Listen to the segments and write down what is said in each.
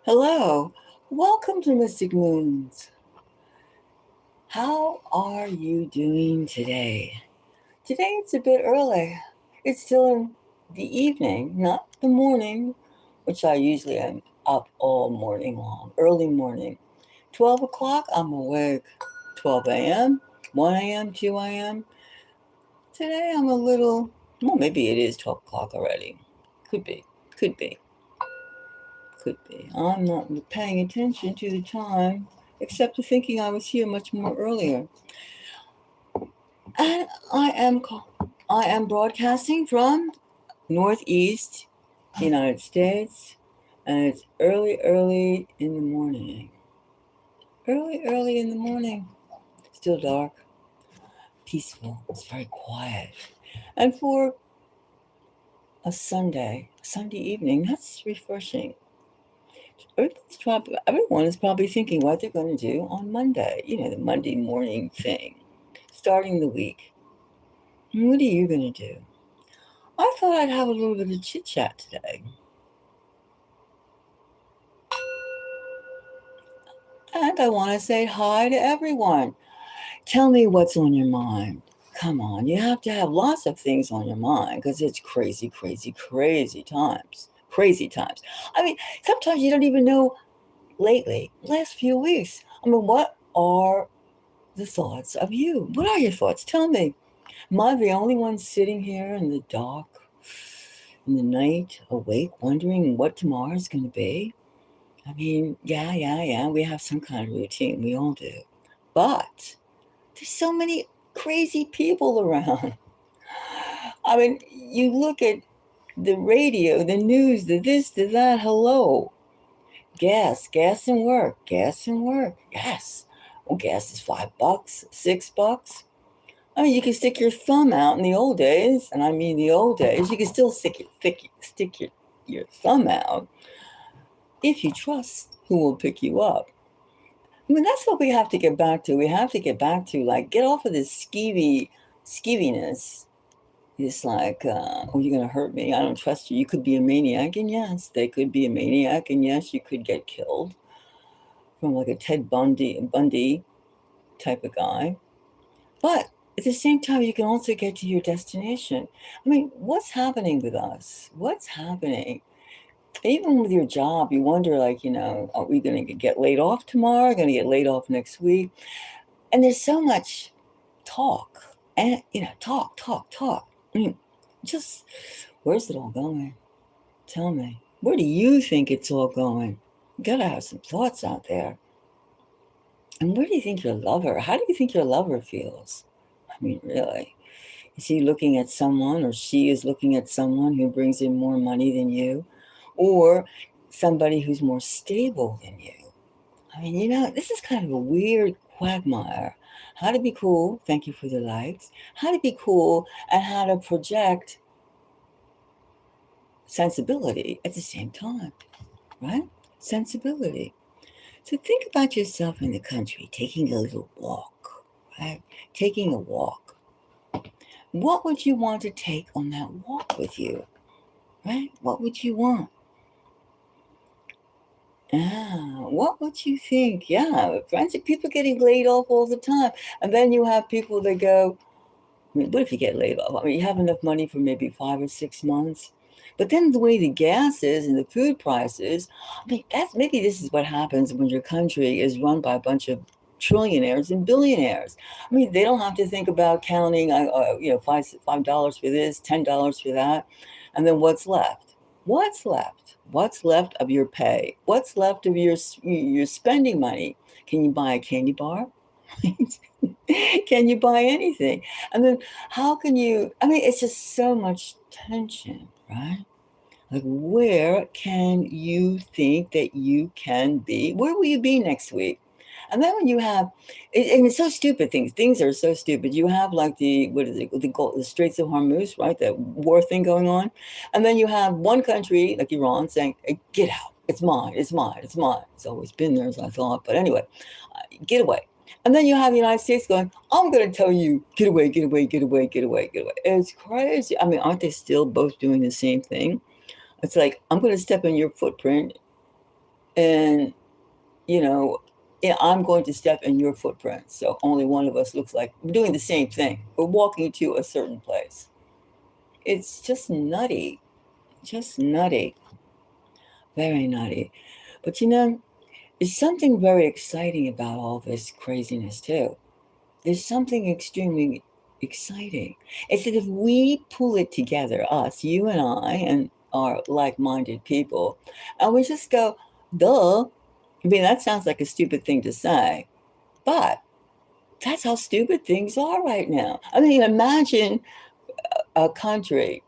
Hello, welcome to Mystic Moons. How are you doing today? Today it's a bit early. It's still in the evening, not the morning, which I usually am up all morning long, early morning. 12 o'clock, I'm awake. 12 a.m., 1 a.m., 2 a.m. Today I'm a little, well, maybe it is 12 o'clock already. Could be, could be. Could be. I'm not paying attention to the time, except to thinking I was here much more earlier. And I am broadcasting from Northeast United States, and it's early in the morning. Early in the morning. Still dark, peaceful. It's very quiet. And for a Sunday evening, that's refreshing. Everyone is probably thinking what they're going to do on Monday, the Monday morning thing, starting the week. What are you going to do? I thought I'd have a little bit of chit chat today. And I want to say hi to everyone. Tell me what's on your mind. Come on, you have to have lots of things on your mind because it's crazy times. Crazy times. I mean, sometimes you don't even know lately, last few weeks. I mean, what are the thoughts of you? What are your thoughts? Tell me. Am I the only one sitting here in the dark, in the night, awake, wondering what tomorrow's going to be? I mean, yeah. We have some kind of routine. We all do. But there's so many crazy people around. I mean, you look at the radio, the news, the this, the that, hello. Gas and work, Yes. Well, gas is $5, $6. I mean, you can stick your thumb out in the old days, and I mean the old days. You can still stick your thumb out if you trust who will pick you up. I mean, that's what we have to get back to. We have to get back to, like, get off of this skeeviness. It's like, oh, you're going to hurt me. I don't trust you. You could be a maniac. And yes, they could be a maniac. And yes, you could get killed from like a Ted Bundy type of guy. But at the same time, you can also get to your destination. I mean, what's happening with us? What's happening? Even with your job, you wonder, like, are we going to get laid off tomorrow? Going to get laid off next week? And there's so much talk and, talk. I mean, just where's it all going? Tell me, where do you think it's all going? You got to have some thoughts out there. And where do you think how do you think your lover feels? I mean, really, is he looking at someone, or she is looking at someone who brings in more money than you, or somebody who's more stable than you? I mean, this is kind of a weird quagmire. How to be cool, thank you for the likes, how to be cool, and how to project sensibility at the same time, right? Sensibility. So think about yourself in the country taking a little walk, right? Taking a walk. What would you want to take on that walk with you, right? What would you want? What would you think? Yeah, friends, people getting laid off all the time. And then you have people that go, mean, what if you get laid off? I mean, you have enough money for maybe 5 or 6 months. But then the way the gas is and the food prices, I mean, that's maybe this is what happens when your country is run by a bunch of trillionaires and billionaires. I mean, they don't have to think about counting, $5 for this, $10 for that, and then what's left? What's left? What's left of your pay? What's left of your spending money? Can you buy a candy bar? Can you buy anything? And then how can you? I mean, it's just so much tension, right? Like, where can you think that you can be? Where will you be next week? And then when you have, and it's so stupid. Things are so stupid. You have like what is it? The Straits of Hormuz, right? That war thing going on, and then you have one country like Iran saying, hey, "Get out! It's mine! It's mine! It's mine!" It's always been there, as I thought. But anyway, get away. And then you have the United States going, I'm going to tell you, get away, get away, get away, get away, get away. It's crazy. I mean, aren't they still both doing the same thing? It's like, I'm going to step in your footprint and, you know, I'm going to step in your footprint. So only one of us looks like we're doing the same thing. We're walking to a certain place. It's just nutty. Just nutty. Very nutty. But there's something very exciting about all this craziness, too. There's something extremely exciting. It's that if we pull it together, us, you and I, and our like minded people, and we just go, duh. I mean, that sounds like a stupid thing to say, but that's how stupid things are right now. I mean, imagine a country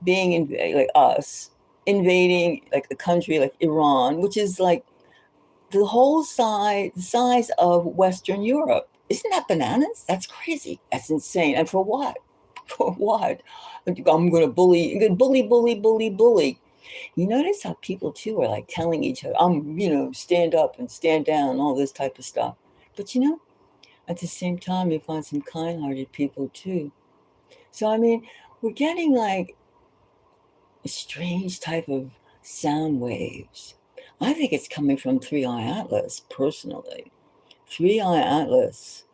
being like us invading like a country like Iran, which is like the whole size of Western Europe. Isn't that bananas? That's crazy. That's insane. And for what? For what? I'm going to bully. You notice how people too are like telling each other, stand up and stand down, all this type of stuff. But at the same time, you find some kind-hearted people too. So I mean, we're getting like a strange type of sound waves. I think it's coming from Three Eye Atlas, personally. Three Eye Atlas,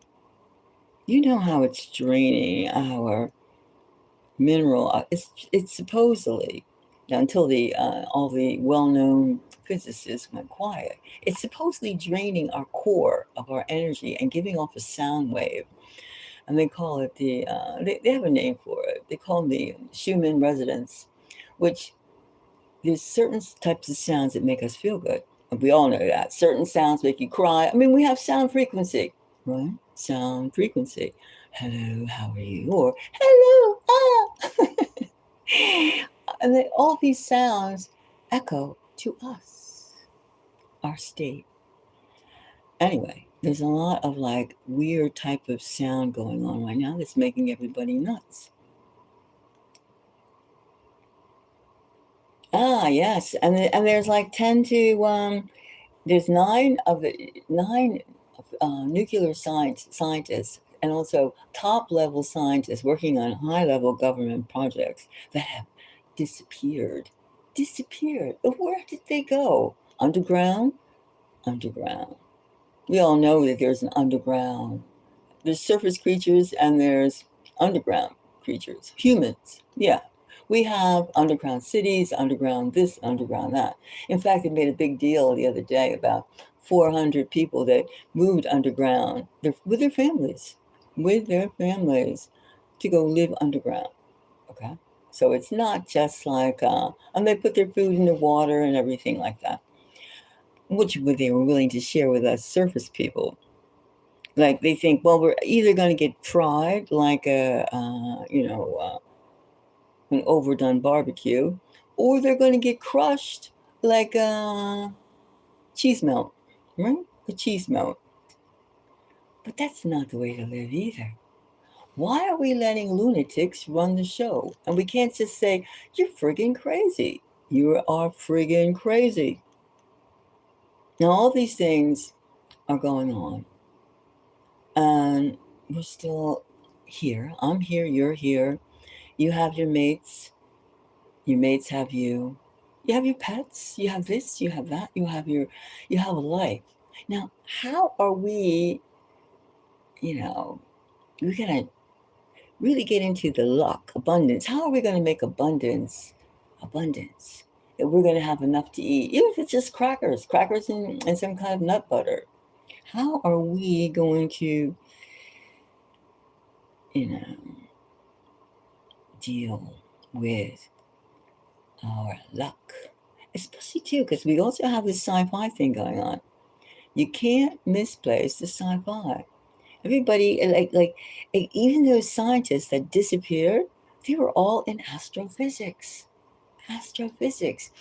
you know how it's draining our mineral. It's supposedly, until the all the well-known physicists went quiet, it's supposedly draining our core of our energy and giving off a sound wave. And they call it they have a name for it. They call them the Schumann resonance, which there's certain types of sounds that make us feel good. And we all know that. Certain sounds make you cry. I mean, we have sound frequency, right? Sound frequency. Hello, how are you? Or hello, and then all these sounds echo to us, our state. Anyway, there's a lot of like weird type of sound going on right now that's making everybody nuts. Yes, and there's like 10 to there's nine nuclear scientists and also top level scientists working on high level government projects that have disappeared. Disappeared. Where did they go? Underground? Underground. We all know that there's an underground. There's surface creatures and there's underground creatures. Humans. Yeah. We have underground cities, underground this, underground that. In fact, they made a big deal the other day about 400 people that moved underground with their families, to go live underground. Okay. So it's not just like, and they put their food in the water and everything like that, which they were willing to share with us surface people. Like they think, well, we're either going to get fried like an overdone barbecue, or they're going to get crushed like a cheese melt, right? A cheese melt. But that's not the way to live either. Why are we letting lunatics run the show? And we can't just say, you're friggin' crazy. You are friggin' crazy. Now, all these things are going on. And we're still here. I'm here. You're here. You have your mates. Your mates have you. You have your pets. You have this. You have that. You have a life. Now, how are we, we're going to really get into the luck, abundance. How are we going to make abundance? That we're going to have enough to eat, even if it's just crackers and some kind of nut butter. How are we going to, deal with our luck? Especially too, because we also have this sci-fi thing going on. You can't misplace the sci-fi. Everybody, like even those scientists that disappeared, they were all in astrophysics. Astrophysics.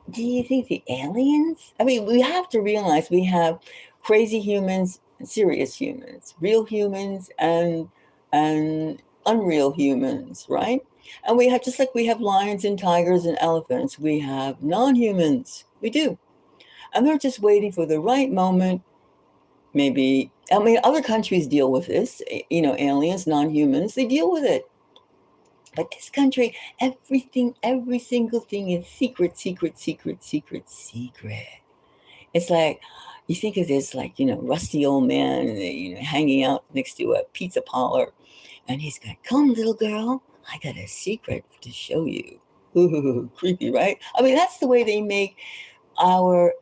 Do you think the aliens? I mean, we have to realize we have crazy humans, serious humans, real humans, and unreal humans, right? And we have, just like we have lions and tigers and elephants, we have non-humans. We do, and they're just waiting for the right moment. Maybe, I mean, other countries deal with this. Aliens, non-humans, they deal with it. But this country, everything, every single thing is secret, secret, secret, secret, secret. It's like you think of this, like, rusty old man, hanging out next to a pizza parlor, and he's going, "Come, little girl, I got a secret to show you." Ooh, creepy, right? I mean, that's the way they make our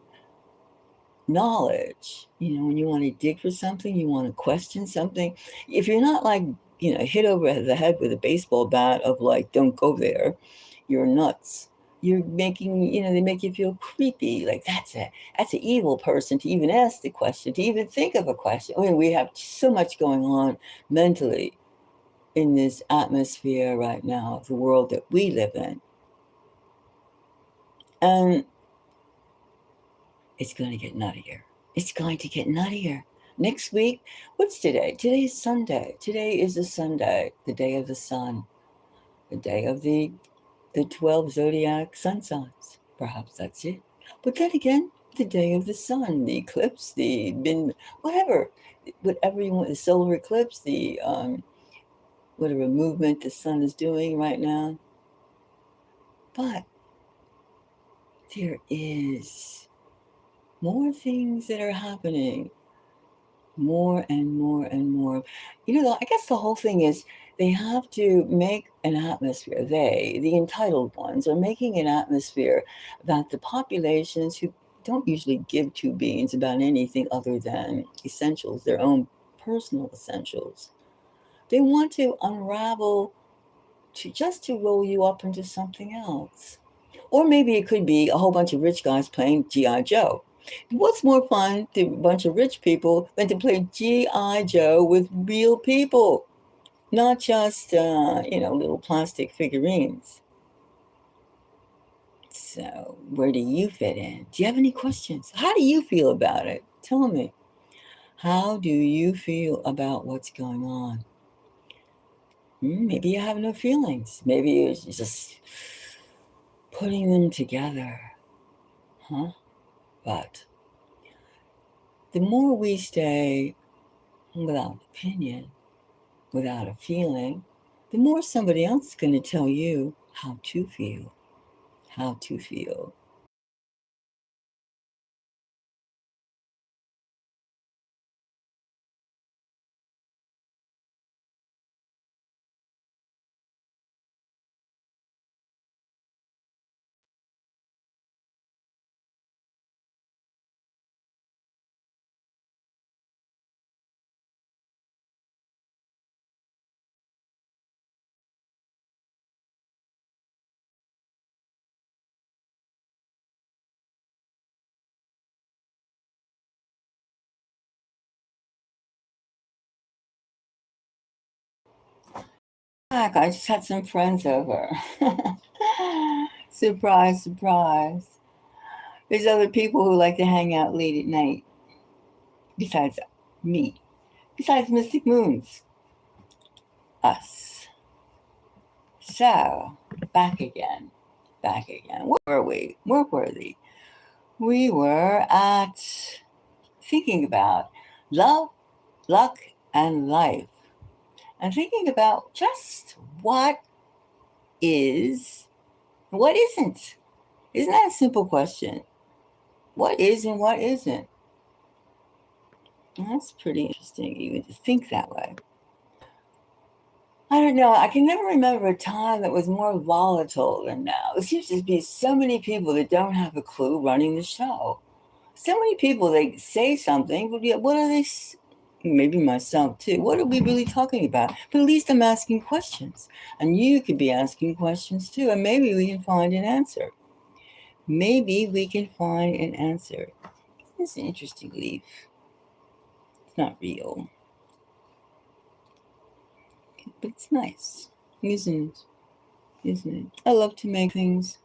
knowledge. When you want to dig for something, you want to question something. If you're not like, hit over the head with a baseball bat of like, "Don't go there, you're nuts." You're making, they make you feel creepy. Like that's an evil person to even ask the question, to even think of a question. I mean, we have so much going on mentally in this atmosphere right now, the world that we live in. And it's going to get nuttier. It's going to get nuttier. Next week, what's today? Today is Sunday. Today is a Sunday, the day of the sun, the day of the 12 zodiac sun signs. Perhaps that's it. But then again, the day of the sun, the eclipse, whatever you want, the solar eclipse, the whatever movement the sun is doing right now. But there is more things that are happening, more and more and more. I guess the whole thing is they have to make an atmosphere. The entitled ones, are making an atmosphere that the populations who don't usually give two beans about anything other than essentials, their own personal essentials, they want to unravel to roll you up into something else. Or maybe it could be a whole bunch of rich guys playing G.I. Joe. What's more fun to a bunch of rich people than to play G.I. Joe with real people, not just, little plastic figurines? So, where do you fit in? Do you have any questions? How do you feel about it? Tell me. How do you feel about what's going on? Maybe you have no feelings. Maybe you're just putting them together. Huh? But the more we stay without opinion, without a feeling, the more somebody else is going to tell you how to feel. How to feel. Heck, I just had some friends over. Surprise, surprise. There's other people who like to hang out late at night besides me, besides Mystic Moons, us. So, back again, back again. Where were we? Where were we? We were at thinking about love, luck, and life, and thinking about just what is, what isn't. Isn't that a simple question? What is and what isn't? And that's pretty interesting, even to think that way. I don't know. I can never remember a time that was more volatile than now. There seems to be so many people that don't have a clue running the show. So many people, they say something, but what are they? Maybe myself too. What are we really talking about? But at least I'm asking questions. And you could be asking questions too. And maybe we can find an answer. Maybe we can find an answer. It's an interesting leaf. It's not real, but it's nice, isn't it? Isn't it? I love to make things.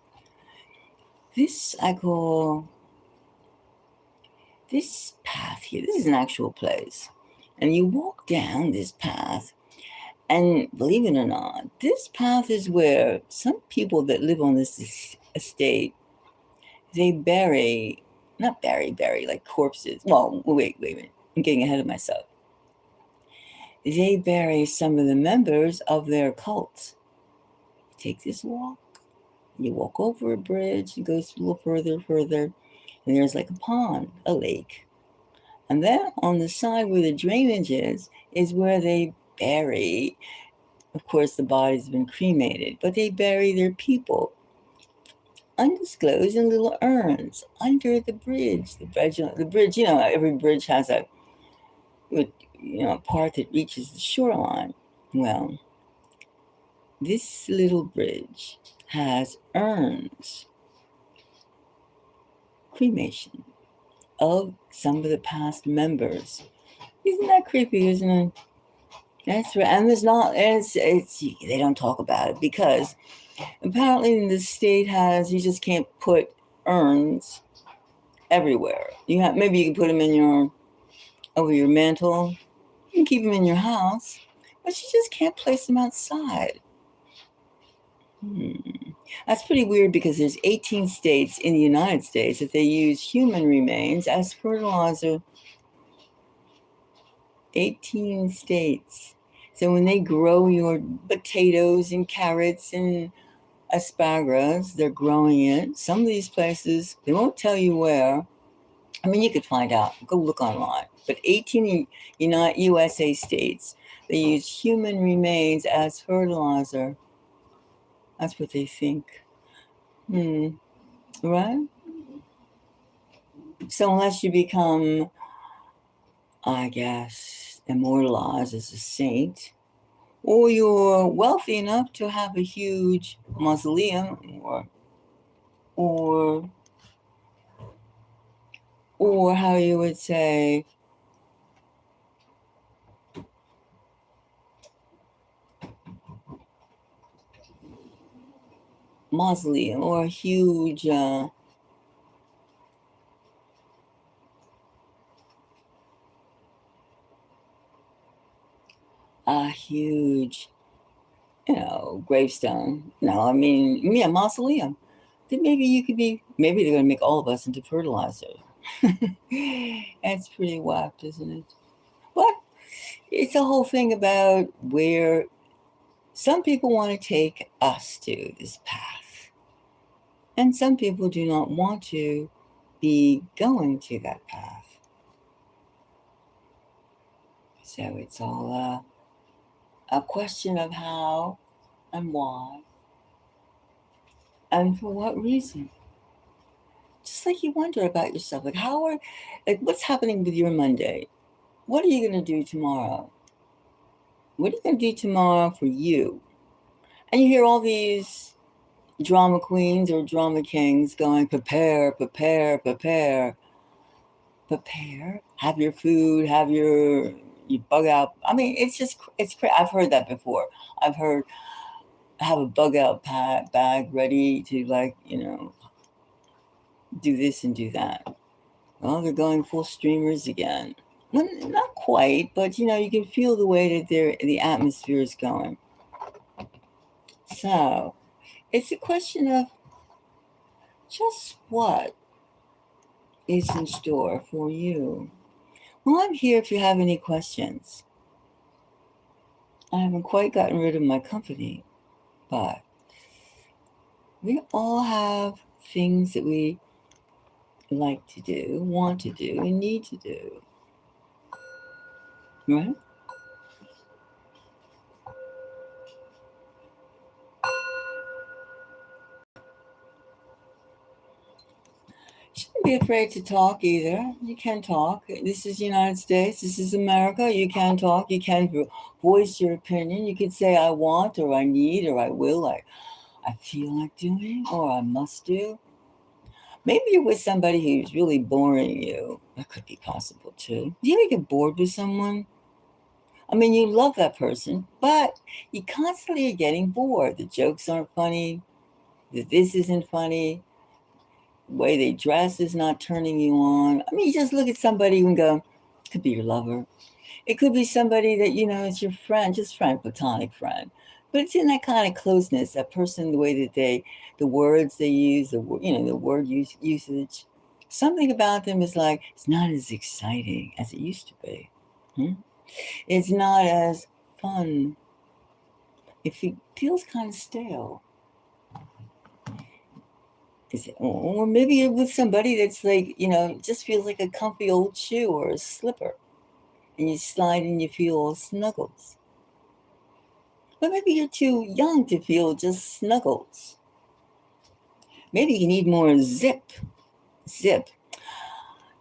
This I call this path here. This is an actual place, and you walk down this path. And believe it or not, this path is where some people that live on this estate, they bury, not bury like corpses. Well, wait a minute. I'm getting ahead of myself. They bury some of the members of their cult. You take this walk, you walk over a bridge, it goes a little further, and there's like a pond, a lake. And then on the side where the drainage is where they bury. Of course, the body's been cremated, but they bury their people undisclosed in little urns under the bridge. The bridge, every bridge has a part that reaches the shoreline. Well, this little bridge has urns, cremation of some of the past members. Isn't that creepy, isn't it? That's right. And there's not, it's they don't talk about it because apparently the state you just can't put urns everywhere. Maybe you can put them over your mantle. You can keep them in your house, but you just can't place them outside. That's pretty weird because there's 18 states in the United States that they use human remains as fertilizer. 18 states. So when they grow your potatoes and carrots and asparagus, they're growing it. Some of these places, they won't tell you where. I mean, you could find out. Go look online. But 18 USA states, they use human remains as fertilizer. That's what they think. Right? So unless you become, I guess, immortalized as a saint, or you're wealthy enough to have a huge mausoleum, or how you would say, mausoleum, or a huge gravestone. No, I mean, yeah, mausoleum. Then maybe they're going to make all of us into fertilizer. That's pretty whacked, isn't it? But it's a whole thing about where some people want to take us to this path, and some people do not want to be going to that path. So it's all a question of how and why and for what reason. Just like you wonder about yourself, what's happening with your Monday? What are you going to do tomorrow? What are you going to do tomorrow for you? And you hear all these drama queens or drama kings going, prepare, prepare, prepare, prepare. Have your food, you bug out. I mean, I've heard that before. I've heard have a bug out bag ready to do this and do that. Well, they're going full streamers again. Well, not quite, but you can feel the way that the atmosphere is going. So it's a question of just what is in store for you. Well, I'm here if you have any questions. I haven't quite gotten rid of my company, but we all have things that we like to do, want to do, and need to do. Right? afraid to talk either. You can talk. This is the United States. This is America. You can talk. You can voice your opinion. You could say, I want, or I need, or I will, I feel like doing, or I must do. Maybe you're with somebody who's really boring you. That could be possible too. Do you ever get bored with someone? I mean, you love that person, but you constantly are getting bored. The jokes aren't funny. This isn't funny. The way they dress is not turning you on. I mean, you just look at somebody and go, it could be your lover. It could be somebody that, is your friend, just friend, platonic friend. But it's in that kind of closeness, that person, the way that the words they use, the word usage. Something about them is like, it's not as exciting as it used to be. Hmm? It's not as fun. It feels kind of stale. Or maybe you're with somebody that's like, just feels like a comfy old shoe or a slipper. And you slide and you feel all snuggles. But maybe you're too young to feel just snuggles. Maybe you need more zip. Zip.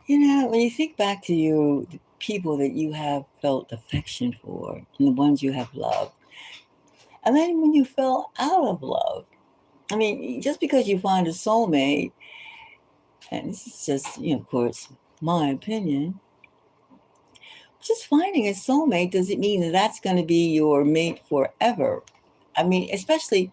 When you think back to the people that you have felt affection for and the ones you have loved, and then when you fell out of love, I mean, just because you find a soulmate, and this is just, of course, my opinion, just finding a soulmate doesn't mean that that's going to be your mate forever. I mean, especially,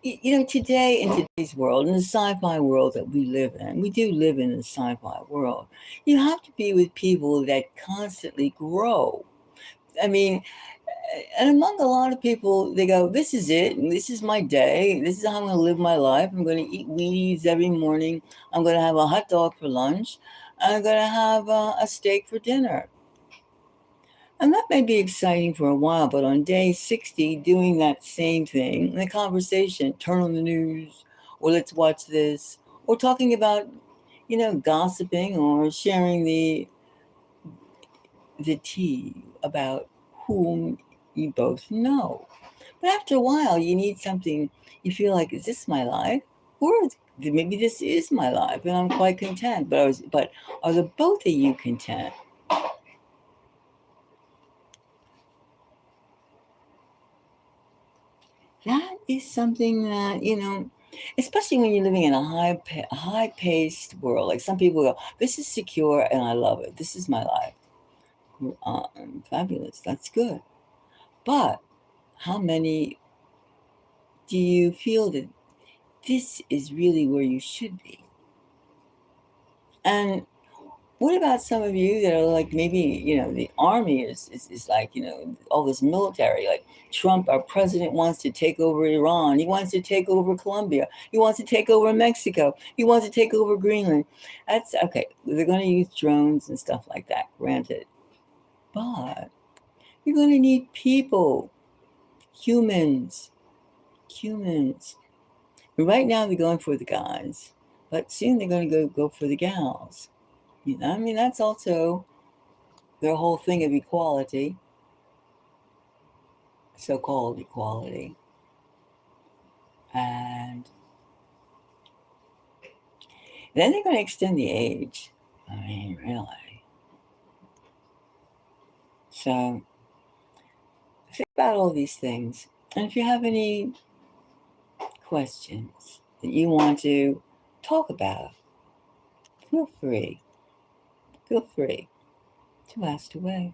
today, in today's world, in the sci-fi world that we live in, we do live in a sci-fi world. You have to be with people that constantly grow. I mean, and among a lot of people, they go, this is it, and this is my day. This is how I'm going to live my life. I'm going to eat Wheaties every morning. I'm going to have a hot dog for lunch. I'm going to have a steak for dinner. And that may be exciting for a while, but on day 60, doing that same thing, the conversation, turn on the news, or let's watch this, or talking about, gossiping or sharing the tea about whom you both know. But after a while, you need something, you feel like, is this my life? Or maybe this is my life and I'm quite content. But are the both of you content? That is something that, especially when you're living in a high-paced world. Like some people go, this is secure and I love it. This is my life. Fabulous. That's good. But how many do you feel that this is really where you should be? And what about some of you that are like, maybe, the army is like, all this military, like Trump, our president, wants to take over Iran. He wants to take over Colombia. He wants to take over Mexico. He wants to take over Greenland. That's okay. They're going to use drones and stuff like that, granted. But you're going to need people, humans. And right now they're going for the guys, but soon they're going to go for the gals. I mean, that's also their whole thing of equality, so-called equality. And then they're going to extend the age. I mean, really. So think about all these things. And if you have any questions that you want to talk about, feel free to ask away.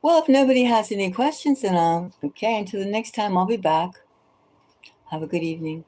Well, if nobody has any questions, then okay, until the next time, I'll be back. Have a good evening.